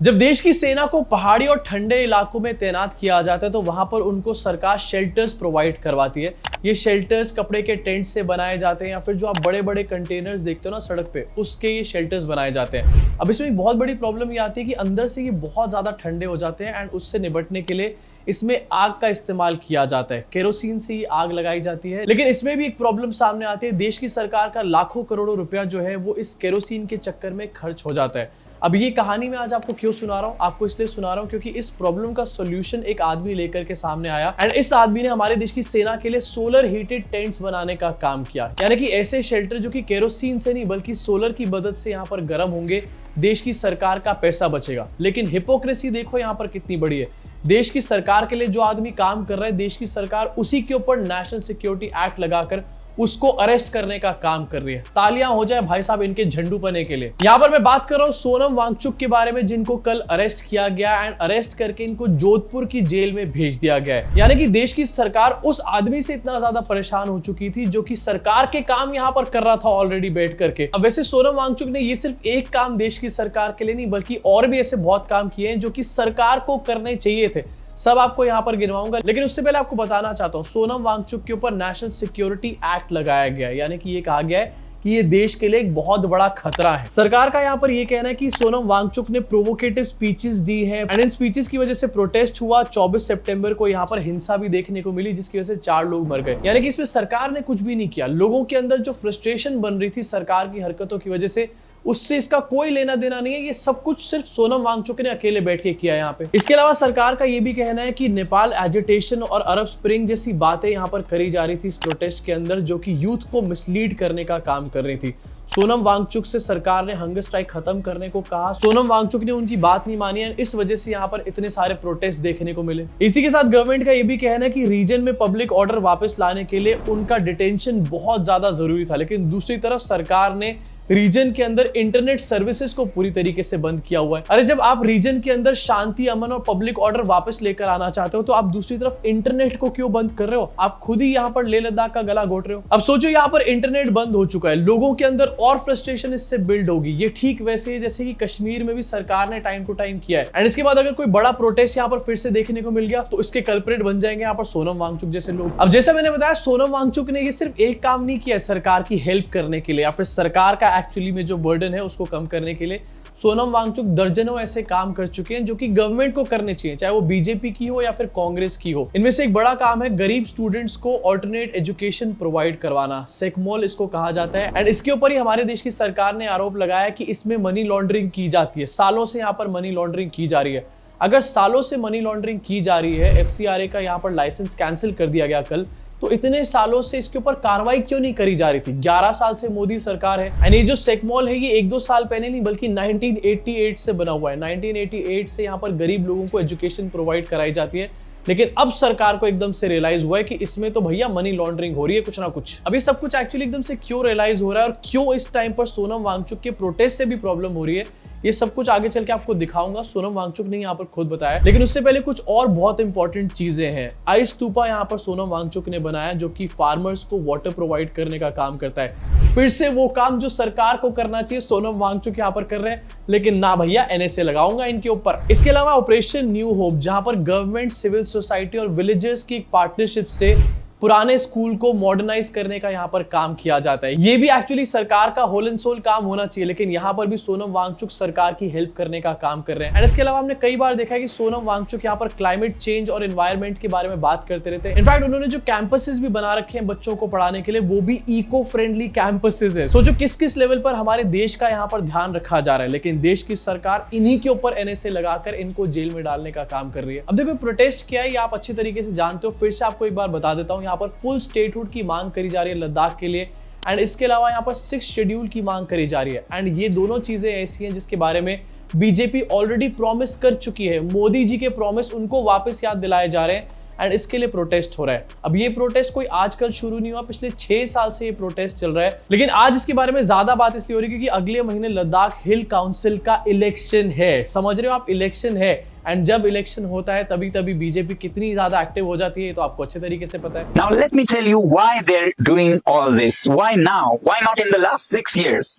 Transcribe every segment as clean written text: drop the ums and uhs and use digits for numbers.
जब देश की सेना को पहाड़ी और ठंडे इलाकों में तैनात किया जाता है तो वहां पर उनको सरकार शेल्टर्स प्रोवाइड करवाती है। ये शेल्टर्स कपड़े के टेंट से बनाए जाते हैं या फिर जो आप बड़े बड़े कंटेनर्स देखते हो ना सड़क पे, उसके ये शेल्टर्स बनाए जाते हैं। अब इसमें एक बहुत बड़ी प्रॉब्लम ये आती है कि अंदर से ये बहुत ज्यादा ठंडे हो जाते हैं एंड उससे निपटने के लिए इसमें आग का इस्तेमाल किया जाता है। केरोसिन से ये आग लगाई जाती है। लेकिन इसमें भी एक प्रॉब्लम सामने आती है, देश की सरकार का लाखों करोड़ों रुपया जो है वो इस केरोसिन के चक्कर में खर्च हो जाता है। अब ये कहानी मैं आज आपको क्यों सुना रहा हूँ, आपको इसलिए सुना रहा हूँ क्योंकि इस प्रॉब्लम का सॉल्यूशन एक आदमी लेकर के सामने आया एंड इस आदमी ने हमारे देश की सेना के लिए सोलर हीटेड टेंट्स बनाने का काम किया। यानी कि ऐसे शेल्टर जो कि केरोसिन से नहीं बल्कि सोलर की मदद से यहाँ पर गर्म होंगे, देश की सरकार का पैसा बचेगा। लेकिन हिपोक्रेसी देखो यहाँ पर कितनी बड़ी है। देश की सरकार के लिए जो आदमी काम कर रहा है, देश की सरकार उसी के ऊपर नेशनल सिक्योरिटी एक्ट लगाकर उसको अरेस्ट करने का काम कर रही है। तालियां हो जाए भाई साहब इनके झंडूपने के लिए। यहां पर मैं बात कर रहा हूं सोनम वांगचुक के बारे में, जिनको कल अरेस्ट किया गया एंड अरेस्ट करके इनको जोधपुर की जेल में भेज दिया गया है। यानी कि देश की सरकार उस आदमी से इतना ज्यादा परेशान हो चुकी थी जो कि सरकार के काम यहां पर कर रहा था ऑलरेडी बैठ करके। अब वैसे सोनम वांगचुक ने ये सिर्फ एक काम देश की सरकार के लिए नहीं बल्कि और भी ऐसे बहुत काम किए हैं जो कि सरकार को करने चाहिए थे। सब आपको यहां पर गिनवाऊंगा, लेकिन उससे पहले आपको बताना चाहता हूं सोनम वांगचुक के ऊपर नेशनल सिक्योरिटी एक्ट लगाया गया है। यानी कि ये कहा गया है कि ये देश के लिए एक बहुत बड़ा खतरा है। सरकार का यहाँ पर ये कहना है कि सोनम वांगचुक ने प्रोवोकेटिव स्पीचेस दी हैं एंड इन स्पीचेस की वजह से प्रोटेस्ट हुआ। 24 सितंबर को यहाँ पर हिंसा भी देखने को मिली जिसकी वजह से 4 लोग मर गए। यानी कि इसमें सरकार ने कुछ भी नहीं किया। लोगों के अंदर जो फ्रस्ट्रेशन बन रही थी सरकार की हरकतों की वजह से, उससे इसका कोई लेना देना नहीं है। ये सब कुछ सिर्फ सोनम वांगचुक ने अकेले बैठ के किया यहाँ पे। इसके अलावा सरकार का ये भी कहना है कि नेपाल एजिटेशन और अरब स्प्रिंग जैसी बातें यहाँ पर करी जा रही थी इस प्रोटेस्ट के अंदर, जो कि यूथ को मिसलीड करने का काम कर रही थी। सोनम वांगचुक से सरकार ने हंगर स्ट्राइक खत्म करने को कहा। सोनम वांगचुक ने उनकी बात नहीं मानी है, इस वजह से यहाँ पर इतने सारे प्रोटेस्ट देखने को मिले। इसी के साथ गवर्नमेंट का ये भी कहना है कि रीजन में पब्लिक ऑर्डर वापस लाने के लिए उनका डिटेंशन बहुत ज्यादा जरूरी था। लेकिन दूसरी तरफ सरकार ने रीजन के अंदर इंटरनेट सर्विसेज को पूरी तरीके से बंद किया हुआ है। अरे जब आप रीजन के अंदर शांति, अमन और पब्लिक ऑर्डर वापस लेकर आना चाहते हो तो आप दूसरी तरफ इंटरनेट को क्यों बंद कर रहे हो? आप खुद ही यहाँ पर लेह लद्दाख का गला घोट रहे हो। अब सोचो यहाँ पर इंटरनेट बंद हो चुका है, लोगों के अंदर और फ्रस्ट्रेशन इससे बिल्ड होगी। ये ठीक वैसे जैसे कि कश्मीर में भी सरकार ने टाइम टू टाइम किया है एंड इसके बाद अगर कोई बड़ा प्रोटेस्ट यहाँ पर फिर से देखने को मिल गया तो इसके कल्प्रेट बन जाएंगे यहाँ पर सोनम वांगचुक जैसे लोग। अब जैसा मैंने बताया, सोनम वांगचुक ने ये सिर्फ एक काम नहीं किया सरकार की हेल्प करने के लिए या फिर सरकार का एक्चुअली में जो बर्डन है उसको कम करने के लिए। सोनम वांगचुक दर्जनों ऐसे काम कर चुके हैं जो कि गवर्नमेंट को करने चाहिए, चाहे वो बीजेपी की हो या फिर कांग्रेस की हो। इनमें से एक बड़ा काम है गरीब स्टूडेंट्स को ऑल्टरनेट एजुकेशन प्रोवाइड करवाना, सेकमोल इसको कहा जाता है। एंड इसके ऊपर ही हमारे देश की सरकार ने आरोप लगाया कि इसमें मनी लॉन्ड्रिंग की जाती है। सालों से यहाँ पर मनी लॉन्ड्रिंग की जा रही है। अगर सालों से मनी लॉन्ड्रिंग की जा रही है, एफसीआरए का यहाँ पर लाइसेंस कैंसिल कर दिया गया कल, तो इतने सालों से इसके ऊपर कार्रवाई क्यों नहीं करी जा रही थी? 11 साल से मोदी सरकार है एंड ये जो सेकमॉल है ये 1-2 साल पहले नहीं बल्कि 1988 से बना हुआ है। 1988 से यहाँ पर गरीब लोगों को एजुकेशन प्रोवाइड कराई जाती है। लेकिन अब सरकार को एकदम से रियलाइज हुआ है कि इसमें तो भैया मनी लॉन्ड्रिंग हो रही है कुछ ना कुछ। अभी सब कुछ एक्चुअली एकदम से क्यों रियलाइज हो रहा है और क्यों इस टाइम पर सोनम वांगचुक के प्रोटेस्ट से भी प्रॉब्लम हो रही है, ये सब कुछ आगे चल के आपको दिखाऊंगा। सोनम वांगचुक ने यहाँ पर खुद बताया, लेकिन उससे पहले कुछ और बहुत इंपॉर्टेंट चीजें हैं। आइस स्तूपा यहाँ पर सोनम वांगचुक ने बनाया जो कि फार्मर्स को वाटर प्रोवाइड करने का काम करता है। फिर से वो काम जो सरकार को करना चाहिए सोनम वांगचुक यहाँ पर कर रहे हैं, लेकिन ना भैया एनएसए लगाऊंगा इनके ऊपर। इसके अलावा ऑपरेशन न्यू होप, जहां पर गवर्नमेंट, सिविल सोसाइटी और विलेजर्स की एक पार्टनरशिप से पुराने स्कूल को मॉडर्नाइज करने का यहाँ पर काम किया जाता है। ये भी एक्चुअली सरकार का होल एंड सोल काम होना चाहिए, लेकिन यहाँ पर भी सोनम वांगचुक सरकार की हेल्प करने का काम कर रहे हैं। एंड इसके अलावा हमने कई बार देखा है कि सोनम वांगचुक यहाँ पर क्लाइमेट चेंज और एनवायरमेंट के बारे में बात करते रहते हैं। इनफैक्ट उन्होंने जो कैंपसेस भी बना रखे हैं बच्चों को पढ़ाने के लिए, वो भी इको फ्रेंडली कैंपसेस है। सोचो किस किस लेवल पर हमारे देश का यहाँ पर ध्यान रखा जा रहा है, लेकिन देश की सरकार इन्हीं के ऊपर एनएसए लगाकर इनको जेल में डालने का काम कर रही है। अब देखो प्रोटेस्ट क्या है ये आप अच्छी तरीके से जानते हो, फिर से आपको एक बार बता देता हूँ। यहाँ पर फुल स्टेटहुड की मांग करी जा रही है लद्दाख के लिए एंड इसके अलावा यहाँ पर 6 शेड्यूल की मांग करी जा रही है। एंड ये दोनों चीजें ऐसी हैं जिसके बारे में बीजेपी ऑलरेडी प्रॉमिस कर चुकी है। मोदी जी के प्रॉमिस उनको वापस याद दिलाए जा रहे हैं एंड इसके लिए प्रोटेस्ट हो रहा है। अब ये प्रोटेस्ट कोई आजकल शुरू नहीं हुआ, पिछले 6 साल से ये प्रोटेस्ट चल रहा है। लेकिन आज इसके बारे में ज्यादा बात इसलिए हो रही है क्योंकि अगले महीने लद्दाख हिल काउंसिल का इलेक्शन है। समझ रहे हो आप, इलेक्शन है एंड जब इलेक्शन होता है तभी बीजेपी कितनी ज्यादा एक्टिव हो जाती है, तो आपको अच्छे तरीके से पता है। Now let me tell you why they're doing all this. Why now? Why not in the last 6 years?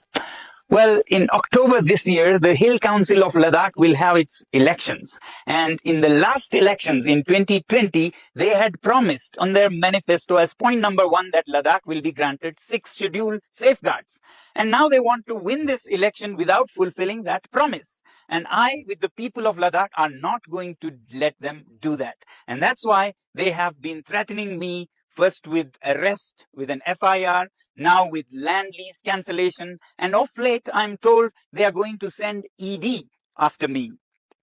Well, in October this year, the Hill Council of Ladakh will have its elections. And in the last elections in 2020, they had promised on their manifesto as point number 1 that Ladakh will be granted 6 scheduled safeguards. And now they want to win this election without fulfilling that promise. And I, with the people of Ladakh, are not going to let them do that. And that's why they have been threatening me, first with arrest, with an FIR, now with land lease cancellation, and of late I'm told they are going to send ED after me.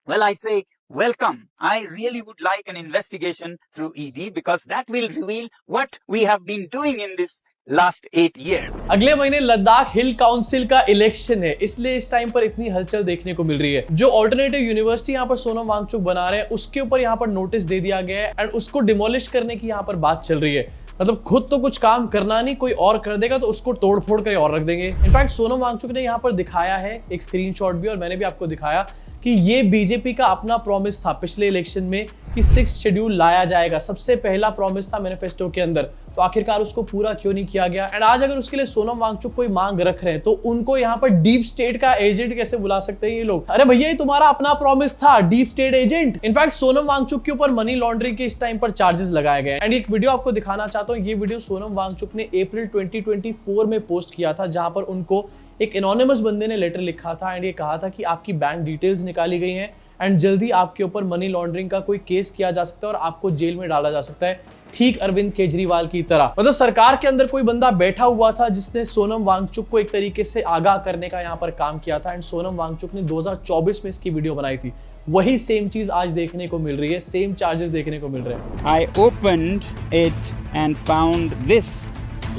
Well, I say, welcome. I really would like an investigation through ED because that will reveal what we have been doing in this last 8 years. अगले महीने लद्दाख हिल council का election है, इसलिए इस time पर इतनी हलचल देखने को मिल रही है। जो ऑल्टरनेटिव यूनिवर्सिटी यहाँ पर सोनम वांगचुक बना रहे हैं, उसके ऊपर यहाँ पर नोटिस दे दिया गया है एंड उसको डिमोलिश करने की यहाँ पर बात चल रही है। मतलब खुद तो कुछ काम करना नहीं, कोई और कर देगा तो उसको तोड़ फोड़ कर और रख देंगे। इनफैक्ट सोनम वांगचुक ने यहाँ पर दिखाया है एक स्क्रीनशॉट भी, और मैंने भी आपको दिखाया कि ये बीजेपी का अपना प्रॉमिस था पिछले इलेक्शन में कि 6 शेड्यूल लाया जाएगा। सबसे पहला प्रॉमिस था मैनिफेस्टो के अंदर, तो आखिरकार उसको पूरा क्यों नहीं किया गया। एंड आज अगर उसके लिए सोनम वांगचुक कोई मांग रख रहे हैं तो उनको यहाँ पर डीप स्टेट का एजेंट कैसे बुला सकते हैं ये लोग। अरे भैया, ये तुम्हारा अपना प्रॉमिस था, deep state agent. In fact Sonam Wangchuk के ऊपर मनी लॉन्ड्रिंग के इस टाइम पर चार्जेस लगाए गए। एंड एक वीडियो आपको दिखाना चाहता हूँ। ये वीडियो सोनम वांगचुक ने अप्रैल 2024 में पोस्ट किया था, जहां पर उनको एक एनोनिमस बंदे ने लेटर लिखा था एंड ये कहा था कि आपकी बैंक डिटेल्स निकाली गई हैं एंड जल्दी आपके ऊपर मनी लॉन्ड्रिंग का कोई केस किया जा सकता है और आपको जेल में डाला जा सकता है, ठीक अरविंद केजरीवाल की तरह। मतलब सरकार के अंदर कोई बंदा बैठा हुआ था जिसने सोनम वांगचुक को एक तरीके से आगाह करने का यहाँ पर काम किया था। एंड सोनम वांगचुक ने 2024 में इसकी वीडियो बनाई थी। वही सेम चीज आज देखने को मिल रही है, सेम चार्जेस देखने को मिल रहे हैं। I opened it and found this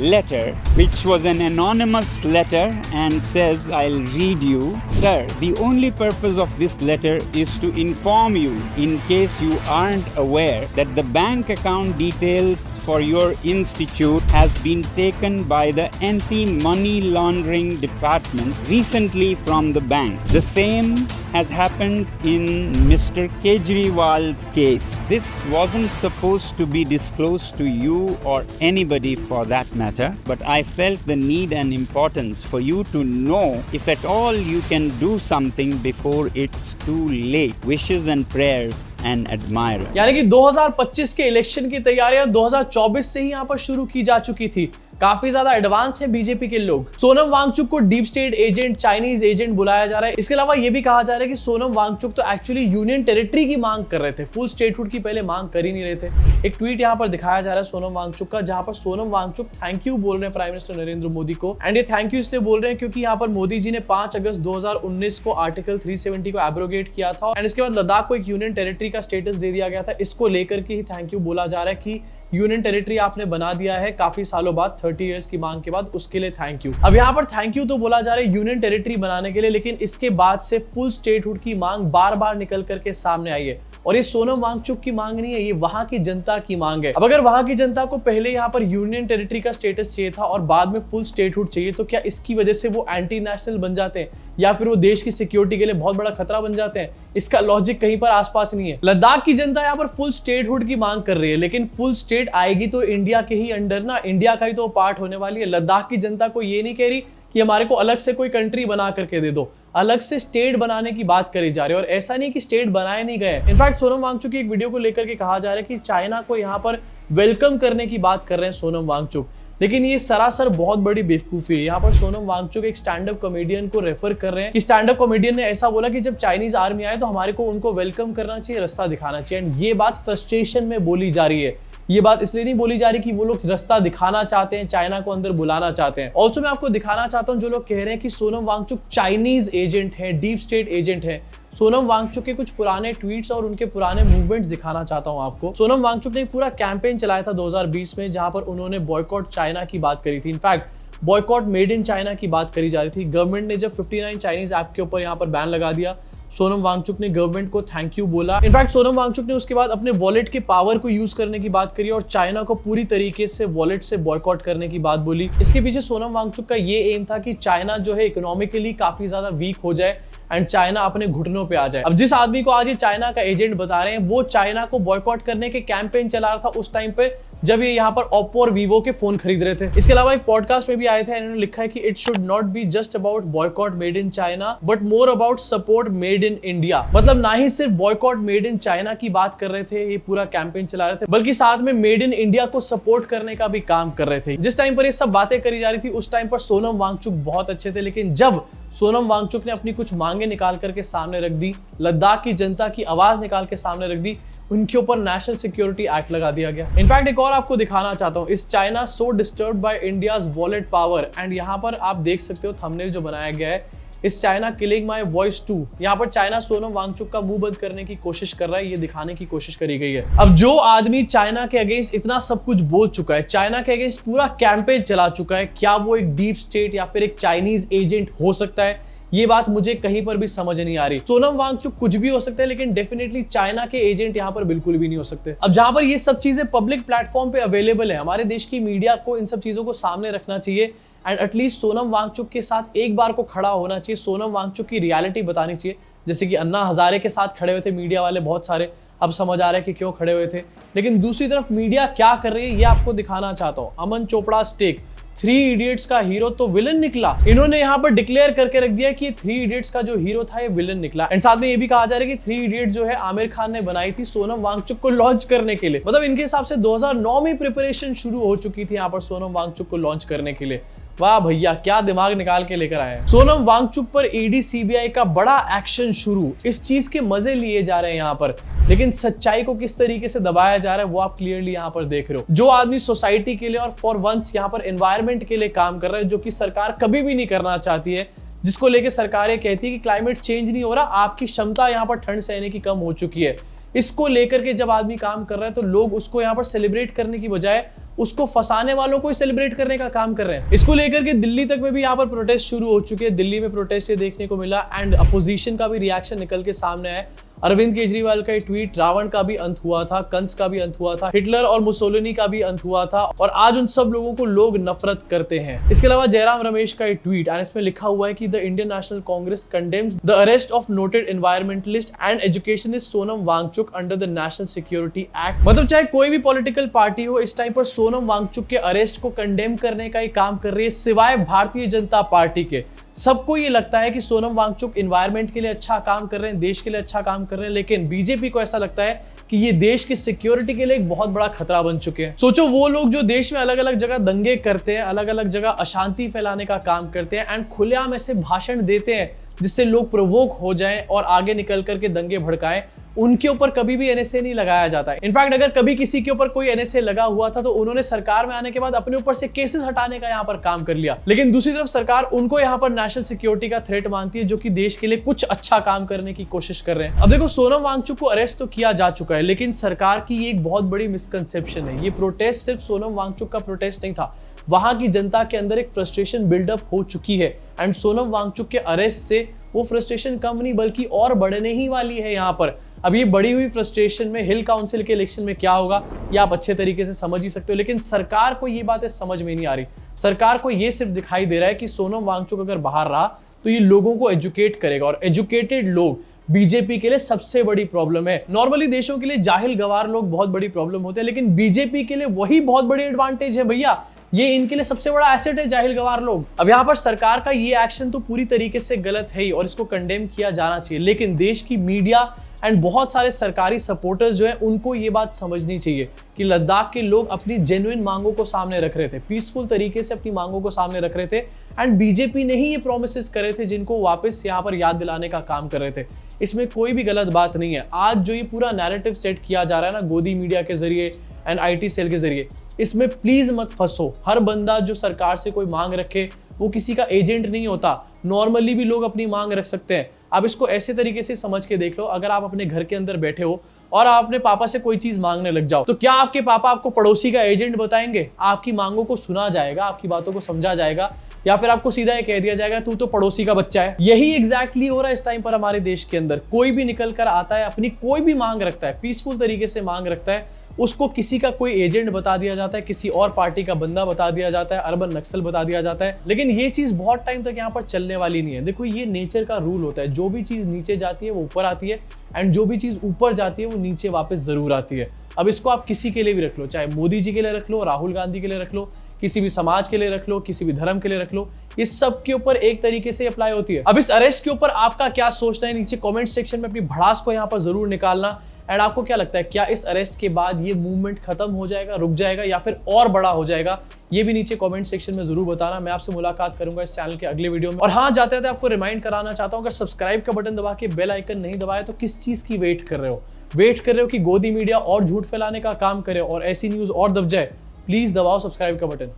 letter, which was an anonymous letter, and says, I'll read you. Sir, the only purpose of this letter is to inform you, in case you aren't aware, that the bank account details for your institute has been taken by the anti-money laundering department recently from the bank. The same has happened in Mr. Kejriwal's case. This wasn't supposed to be disclosed to you or anybody for that matter, but I felt the need and importance for you to know if at all you can do something before it's too late. Wishes and prayers, and admirer. यानी कि 2025 के election की तैयारियां 2024 से ही यहाँ पर शुरू की जा चुकी थी। काफी ज्यादा एडवांस है बीजेपी के लोग। सोनम वांगचुक को deep state agent, Chinese agent बुलाया जा रहा है। इसके अलावा ये भी कहा जा रहा है कि सोनम वांगचुक तो एक्चुअली यूनियन टेरिटरी की मांग कर रहे थे, फुल स्टेटहुड की पहले मांग कर ही नहीं रहे थे। एक ट्वीट यहाँ पर दिखाया जा रहा है सोनम वांगचुक का, जहां पर सोनम वांगचुक थैंक यू बोल रहे हैं प्राइम मिनिस्टर नरेंद्र मोदी को। एंड ये थैंक यू इसलिए बोल रहे हैं क्योंकि यहाँ पर मोदी जी ने 5 अगस्त 2019 को आर्टिकल 370 को एब्रोगेट किया था एंड इसके बाद लद्दाख को एक यूनियन टेरिटरी का स्टेटस दे दिया गया था। इसको लेकर के ही थैंक यू बोला जा रहा है कि यूनियन टेरिटरी आपने बना दिया है काफी सालों बाद, 30 इयर्स की मांग के बाद, उसके लिए थैंक यू। अब यहाँ पर थैंक यू तो बोला जा रहा है यूनियन टेरिटरी बनाने के लिए, लेकिन इसके बाद से फुल स्टेटहुड की मांग बार बार निकल करके सामने आई है। और ये सोनम वांगचुक की मांग नहीं है, ये वहां की जनता की मांग है। अब अगर वहां की जनता को पहले यहाँ पर यूनियन टेरिटरी का स्टेटस चाहिए था और बाद में फुल स्टेटहुड चाहिए, तो क्या इसकी वजह से वो एंटी नेशनल बन जाते हैं या फिर वो देश की सिक्योरिटी के लिए बहुत बड़ा खतरा बन जाते हैं? इसका लॉजिक कहीं पर आसपास नहीं है। लद्दाख की जनता यहाँ पर फुल स्टेटहुड की मांग कर रही है, लेकिन फुल स्टेट आएगी तो इंडिया के ही अंडर ना, इंडिया का ही तो पार्ट होने वाली है। लद्दाख की जनता को ये नहीं कह रही कि हमारे को अलग से कोई कंट्री बना करके दे दो, अलग से स्टेट बनाने की बात करी जा रही है। और ऐसा नहीं कि स्टेट बनाए नहीं गए। इनफैक्ट सोनम वांगचुक की एक वीडियो को लेकर के कहा जा रहा है कि चाइना को यहाँ पर वेलकम करने की बात कर रहे हैं सोनम वांगचुक, लेकिन ये सरासर बहुत बड़ी बेवकूफी है। यहाँ पर सोनम वांगचुक एक स्टैंड अप कॉमेडियन को रेफर कर रहे हैं कि स्टैंड अप कॉमेडियन ने ऐसा बोला कि जब चाइनीज आर्मी आए तो हमारे को उनको वेलकम करना चाहिए, रास्ता दिखाना चाहिए। एंड ये बात फ्रस्ट्रेशन में बोली जा रही है। ये बात इसलिए नहीं बोली जा रही कि वो लोग रास्ता दिखाना चाहते हैं, चाइना को अंदर बुलाना चाहते हैं। ऑल्सो मैं आपको दिखाना चाहता हूं जो लोग कह रहे हैं कि सोनम वांगचुक चाइनीज एजेंट है, डीप स्टेट एजेंट है। सोनम वांगचुक के कुछ पुराने ट्वीट्स और उनके पुराने मूवमेंट्स दिखाना चाहता हूं आपको। सोनम वांगचुक ने पूरा कैंपेन चलाया था 2020 में, जहां पर उन्होंने बॉयकॉट चाइना की बात करी थी। In fact boycott made in China की बात करी जा रही थी। गवर्नमेंट ने जब 59 चाइनीज ऐप के ऊपर यहाँ पर बैन लगा दिया, सोनम वांगचुक ने गवर्नमेंट को थैंक यू बोला। इनफैक्ट सोनम वांगचुक ने उसके बाद अपने वॉलेट के पावर को यूज करने की बात करी और चाइना को पूरी तरीके से वॉलेट से बॉयकॉट करने की बात बोली। इसके पीछे सोनम वांगचुक का ये एम था कि चाइना जो है इकोनॉमिकली काफी ज्यादा वीक हो जाए एंड चाइना अपने घुटनों पे आ जाए। अब जिस आदमी को आज ये चाइना का एजेंट बता रहे हैं, वो चाइना को बॉयकॉट करने के कैंपेन चला रहा था उस टाइम पे जब ये यहाँ पर ओप्पो और वीवो के फोन खरीद रहे थे। इसके अलावा एक पॉडकास्ट में भी आए थे, इन्होंने लिखा है कि it should not be just about boycott made in China but more about support made in India. मतलब ना ही सिर्फ बॉयकॉट मेड इन चाइना की बात कर रहे थे, ये पूरा कैंपेन चला रहे थे, बल्कि साथ में मेड इन इंडिया को सपोर्ट करने का भी काम कर रहे थे। जिस टाइम पर ये सब बातें करी जा रही थी उस टाइम पर सोनम वांगचुक बहुत अच्छे थे, लेकिन जब सोनम वांगचुक ने अपनी कुछ मांगे निकाल करके सामने रख दी, लद्दाख की जनता की आवाज निकाल के सामने रख दी, उनके ऊपर नेशनल सिक्योरिटी एक्ट लगा दिया गया। इनफैक्ट एक और आपको दिखाना चाहता हूं, इस China so disturbed by India's wallet power, and यहाँ पर आप देख सकते हो थंबनेल जो बनाया गया है, इस China killing my voice too. यहाँ पर चाइना सोनम वांगचुक का मुंह बंद करने की कोशिश कर रहा है, ये दिखाने की कोशिश करी गई है। अब जो आदमी चाइना के अगेंस्ट इतना सब कुछ बोल चुका है, चाइना के अगेंस्ट पूरा कैंपेन चला चुका है, क्या वो एक डीप स्टेट या फिर एक चाइनीज एजेंट हो सकता है? ये बात मुझे कहीं पर भी समझ नहीं आ रही। सोनम वांगचुक कुछ भी हो सकता है, लेकिन डेफिनेटली चाइना के एजेंट यहाँ पर बिल्कुल भी नहीं हो सकते। अब जहां पर ये सब चीजें पब्लिक प्लेटफॉर्म पे अवेलेबल है, हमारे देश की मीडिया को इन सब चीजों को सामने रखना चाहिए एंड एटलीस्ट सोनम वांगचुक के साथ एक बार को खड़ा होना चाहिए, सोनम वांगचुक की रियलिटी बतानी चाहिए। जैसे कि अन्ना हजारे के साथ खड़े हुए थे मीडिया वाले बहुत सारे, अब समझ आ रहा है कि क्यों खड़े हुए थे। लेकिन दूसरी तरफ मीडिया क्या कर रही है ये आपको दिखाना चाहता हूँ। अमन चोपड़ा स्टेक, 3 इडियट्स का हीरो तो विलन निकला। इन्होंने यहाँ पर डिक्लेयर करके रख दिया कि 3 इडियट्स का जो हीरो था ये विलन निकला। एंड साथ में ये भी कहा जा रहा है कि 3 इडियट्स जो है आमिर खान ने बनाई थी सोनम वांगचुक को लॉन्च करने के लिए। मतलब इनके हिसाब से 2009 में प्रिपरेशन शुरू हो चुकी थी यहाँ पर सोनम वांगचुक को लॉन्च करने के लिए। वाह भैया, क्या दिमाग निकाल के लेकर आए हैं। सोनम वांगचुक पर ईडी सीबीआई का बड़ा एक्शन शुरू, इस चीज के मजे लिए जा रहे हैं यहाँ पर, लेकिन सच्चाई को किस तरीके से दबाया जा रहा है वो आप क्लियरली यहाँ पर देख रहे हो। जो आदमी सोसाइटी के लिए और फॉर वंस यहाँ पर एनवायरमेंट के लिए काम कर रहा है, जो कि सरकार कभी भी नहीं करना चाहती है, जिसको लेके सरकारें कहती है कि क्लाइमेट चेंज नहीं हो रहा, आपकी क्षमता यहाँ पर ठंड सहने की कम हो चुकी है, इसको लेकर के जब आदमी काम कर रहा है तो लोग उसको यहाँ पर सेलिब्रेट करने की बजाय उसको फंसाने वालों को ही सेलिब्रेट करने का काम कर रहे हैं। इसको लेकर के दिल्ली तक में भी यहाँ पर प्रोटेस्ट शुरू हो चुके हैं। दिल्ली में प्रोटेस्ट ये देखने को मिला एंड अपोजिशन का भी रिएक्शन निकल के सामने आया। अरविंद केजरीवाल का ट्वीट, रावण का भी अंत हुआ था, कंस का भी अंत हुआ था, हिटलर और मुसोलिनी का भी अंत हुआ था, और आज उन सब लोगों को लोग नफरत करते हैं। इसके अलावा जयराम रमेश का ट्वीट एंड इसमें लिखा हुआ है कि the Indian National Congress condemns the arrest of noted environmentalist and educationist Sonam Wangchuk under the National Security Act. मतलब चाहे कोई भी पॉलिटिकल पार्टी हो, इस टाइम पर सोनम वांगचुक के अरेस्ट को कंडेम करने का ही काम कर रही है, सिवाय भारतीय जनता पार्टी के। सबको ये लगता है कि सोनम वांगचुक एनवायरमेंट के लिए अच्छा काम कर रहे हैं, देश के लिए अच्छा काम कर रहे हैं, लेकिन बीजेपी को ऐसा लगता है कि ये देश की सिक्योरिटी के लिए एक बहुत बड़ा खतरा बन चुके हैं। सोचो वो लोग जो देश में अलग अलग जगह दंगे करते हैं, अलग अलग जगह अशांति फैलाने का काम करते हैं एंड खुलेआम ऐसे भाषण देते हैं जिससे लोग प्रोवोक हो जाएं और आगे निकल करके दंगे भड़काएं, उनके ऊपर कभी भी एनएसए नहीं लगाया जाता है। इनफैक्ट अगर कभी किसी के ऊपर कोई एनएसए लगा हुआ था तो उन्होंने सरकार में आने के बाद अपने ऊपर से केसेस हटाने का यहाँ पर काम कर लिया। लेकिन दूसरी तरफ सरकार उनको यहाँ पर नेशनल सिक्योरिटी का थ्रेट मानती है, जो कि देश के लिए कुछ अच्छा काम करने की कोशिश कर रहे हैं। अब देखो, सोनम वांगचुक को अरेस्ट तो किया जा चुका है, लेकिन सरकार की ये एक बहुत बड़ी मिसकंसेप्शन है। ये प्रोटेस्ट सिर्फ सोनम वांगचुक का प्रोटेस्ट नहीं था, वहां की जनता के अंदर एक फ्रस्ट्रेशन बिल्डअप हो चुकी है एंड सोनम वांगचुक के अरेस्ट से वो फ्रस्ट्रेशन कम नहीं बल्कि और बढ़ने ही वाली है यहाँ पर। अब ये बढ़ी हुई फ्रस्ट्रेशन में हिल काउंसिल के इलेक्शन में क्या होगा ये आप अच्छे तरीके से समझ ही सकते हो, लेकिन सरकार को ये बातें समझ में नहीं आ रही। सरकार को ये सिर्फ दिखाई दे रहा है कि सोनम वांगचुक अगर बाहर रहा तो ये लोगों को एजुकेट करेगा, और एजुकेटेड लोग बीजेपी के लिए सबसे बड़ी प्रॉब्लम है। नॉर्मली देशों के लिए जाहिल गवार लोग बहुत बड़ी प्रॉब्लम होते हैं, लेकिन बीजेपी के लिए वही बहुत बड़ी एडवांटेज है भैया। ये इनके लिए सबसे बड़ा एसेट है, जाहिल गवार लोग। अब यहाँ पर सरकार का ये एक्शन तो पूरी तरीके से गलत है ही और इसको कंडेम किया जाना चाहिए, लेकिन देश की मीडिया एंड बहुत सारे सरकारी सपोर्टर्स जो है उनको ये बात समझनी चाहिए कि लद्दाख के लोग अपनी जेन्युइन मांगों को सामने रख रहे थे, पीसफुल तरीके से अपनी मांगों को सामने रख रहे थे एंड बीजेपी ने ही ये प्रोमिसेस करे थे जिनको वापस यहाँ पर याद दिलाने का काम कर रहे थे। इसमें कोई भी गलत बात नहीं है। आज जो ये पूरा नैरेटिव सेट किया जा रहा है ना गोदी मीडिया के जरिए एंड IT सेल के जरिए, इसमें प्लीज मत फंसो। हर बंदा जो सरकार से कोई मांग रखे वो किसी का एजेंट नहीं होता। नॉर्मली भी लोग अपनी मांग रख सकते हैं। आप इसको ऐसे तरीके से समझ के देख लो, अगर आप अपने घर के अंदर बैठे हो और आप अपने पापा से कोई चीज मांगने लग जाओ, तो क्या आपके पापा आपको पड़ोसी का एजेंट बताएंगे? आपकी मांगों को सुना जाएगा, आपकी बातों को समझा जाएगा, या फिर आपको सीधा ये कह दिया जाएगा तू तो पड़ोसी का बच्चा है। यही एग्जैक्टली हो रहा है इस टाइम पर हमारे देश के अंदर। कोई भी निकल कर आता है, अपनी कोई भी मांग रखता है, पीसफुल तरीके से मांग रखता है, उसको किसी का कोई एजेंट बता दिया जाता है, किसी और पार्टी का बंदा बता दिया जाता है, अर्बन नक्सल बता दिया जाता है। लेकिन ये चीज बहुत टाइम तक यहाँ पर चलने वाली नहीं है। देखो, ये नेचर का रूल होता है, जो भी चीज नीचे जाती है वो ऊपर आती है एंड जो भी चीज ऊपर जाती है वो नीचे वापस जरूर आती है। अब इसको आप किसी के लिए भी रख लो, चाहे मोदी जी के लिए रख लो, राहुल गांधी के लिए रख लो, किसी भी समाज के लिए रख लो, किसी भी धर्म के लिए रख लो, ये सब के ऊपर एक तरीके से अप्लाई होती है। अब इस अरेस्ट के ऊपर आपका क्या सोचना है, नीचे कमेंट सेक्शन में अपनी भड़ास को यहाँ पर जरूर निकालना। एंड आपको क्या लगता है, क्या इस अरेस्ट के बाद ये मूवमेंट खत्म हो जाएगा, रुक जाएगा या फिर और बड़ा हो जाएगा, ये भी नीचे कमेंट सेक्शन में जरूर बताना। मैं आपसे मुलाकात करूंगा इस चैनल के अगले वीडियो में। और हाँ, जाते जाते आपको रिमाइंड कराना चाहता हूं, अगर सब्सक्राइब का बटन दबा के बेल आइकन नहीं दबाया तो किस चीज की वेट कर रहे हो? वेट कर रहे हो कि गोदी मीडिया और झूठ फैलाने का काम करे और ऐसी न्यूज और दब जाए? प्लीज दबाओ सब्सक्राइब का बटन।